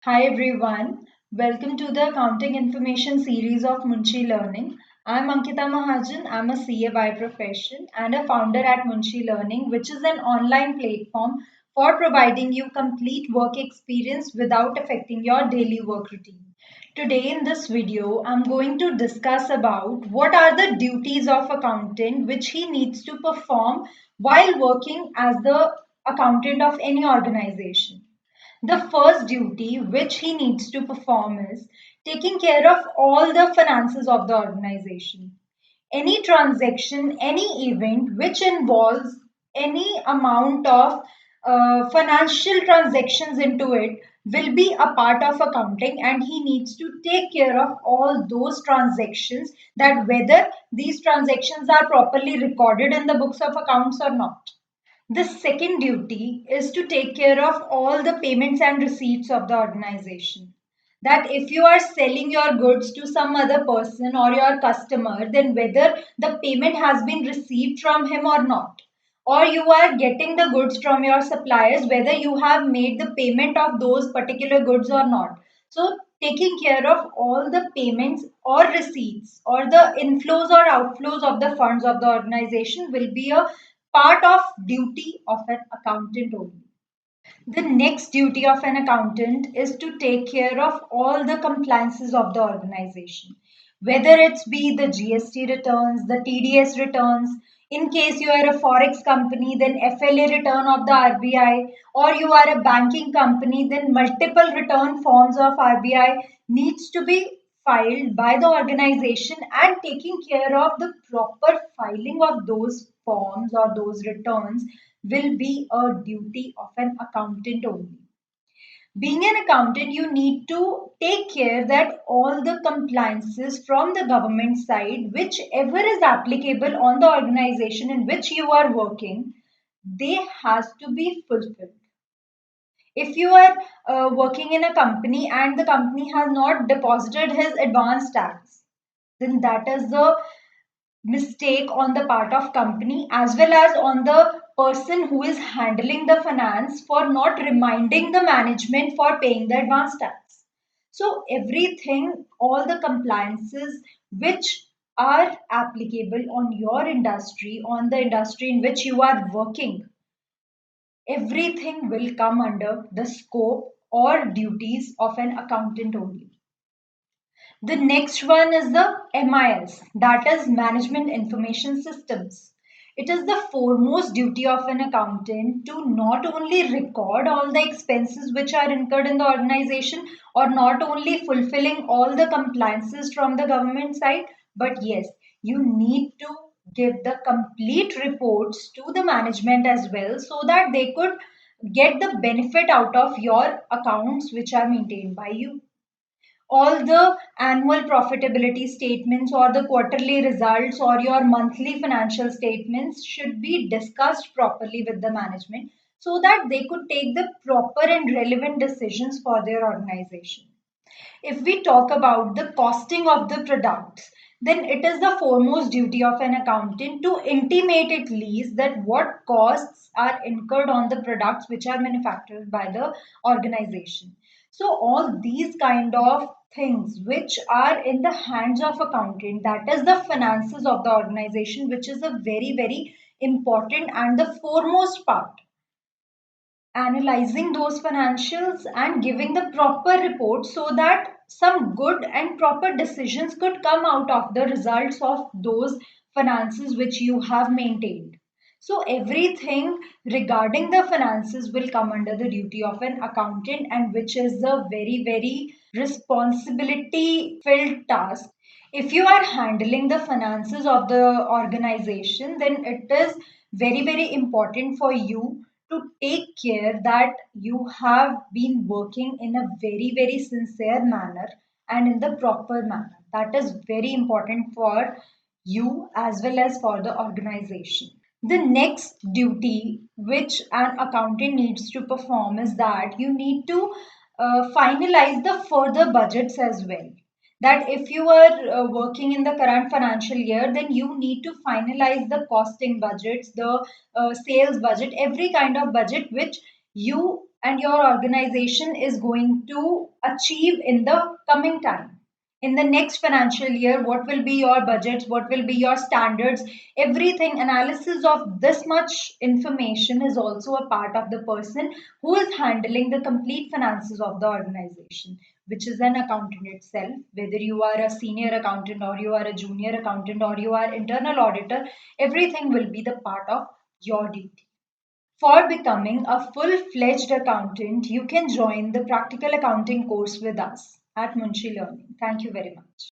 Hi everyone, welcome to the Accounting Information series of Munshi Learning. I'm Ankita Mahajan. I'm a CA by profession and a founder at Munshi Learning, which is an online platform for providing you complete work experience without affecting your daily work routine. Today in this video, I'm going to discuss about what are the duties of accountant which he needs to perform while working as the accountant of any organization. The first duty which he needs to perform is taking care of all the finances of the organization. Any transaction, any event which involves any amount of financial transactions into it will be a part of accounting, and he needs to take care of all those transactions, that whether these transactions are properly recorded in the books of accounts or not. The second duty is to take care of all the payments and receipts of the organization. That if you are selling your goods to some other person or your customer, then whether the payment has been received from him or not, or you are getting the goods from your suppliers, whether you have made the payment of those particular goods or not. So, taking care of all the payments or receipts or the inflows or outflows of the funds of the organization will be a part of duty of an accountant only. The next duty of an accountant is to take care of all the compliances of the organization, whether it's be the GST returns, the TDS returns. In case you are a forex company, then FLA return of the RBI, or you are a banking company, then multiple return forms of RBI needs to be filed by the organization, and taking care of the proper filing of those forms or those returns will be a duty of an accountant only. Being an accountant, you need to take care that all the compliances from the government side, whichever is applicable on the organization in which you are working, they has to be fulfilled. If you are working in a company and the company has not deposited his advance tax, then that is the mistake on the part of company as well as on the person who is handling the finance for not reminding the management for paying the advance tax. So everything, all the compliances which are applicable on your industry, on the industry in which you are working, everything will come under the scope or duties of an accountant only. The next one is the MIS, that is Management Information Systems. It is the foremost duty of an accountant to not only record all the expenses which are incurred in the organization, or not only fulfilling all the compliances from the government side, but yes, you need to give the complete reports to the management as well, so that they could get the benefit out of your accounts which are maintained by you. All the annual profitability statements or the quarterly results or your monthly financial statements should be discussed properly with the management, so that they could take the proper and relevant decisions for their organization. If we talk about the costing of the products, then it is the foremost duty of an accountant to intimate at least that what costs are incurred on the products which are manufactured by the organization. So all these kind of things which are in the hands of accountant, that is the finances of the organization, which is a very important and the foremost part. Analyzing those financials and giving the proper report so that some good and proper decisions could come out of the results of those finances which you have maintained. So everything regarding the finances will come under the duty of an accountant, and which is a very responsibility filled task. If you are handling the finances of the organization, then it is very important for you to take care that you have been working in a very sincere manner and in the proper manner. That is very important for you as well as for the organization. The next duty which an accountant needs to perform is that you need to finalize the further budgets as well. That if you are working in the current financial year, then you need to finalize the costing budgets, the sales budget, every kind of budget which you and your organization is going to achieve in the coming time. In the next financial year, what will be your budgets, what will be your standards, everything. Analysis of this much information is also a part of the person who is handling the complete finances of the organization, which is an accountant itself. Whether you are a senior accountant or you are a junior accountant or you are internal auditor, everything will be the part of your duty. For becoming a full-fledged accountant, you can join the practical accounting course with us at Munshi Learning. Thank you very much.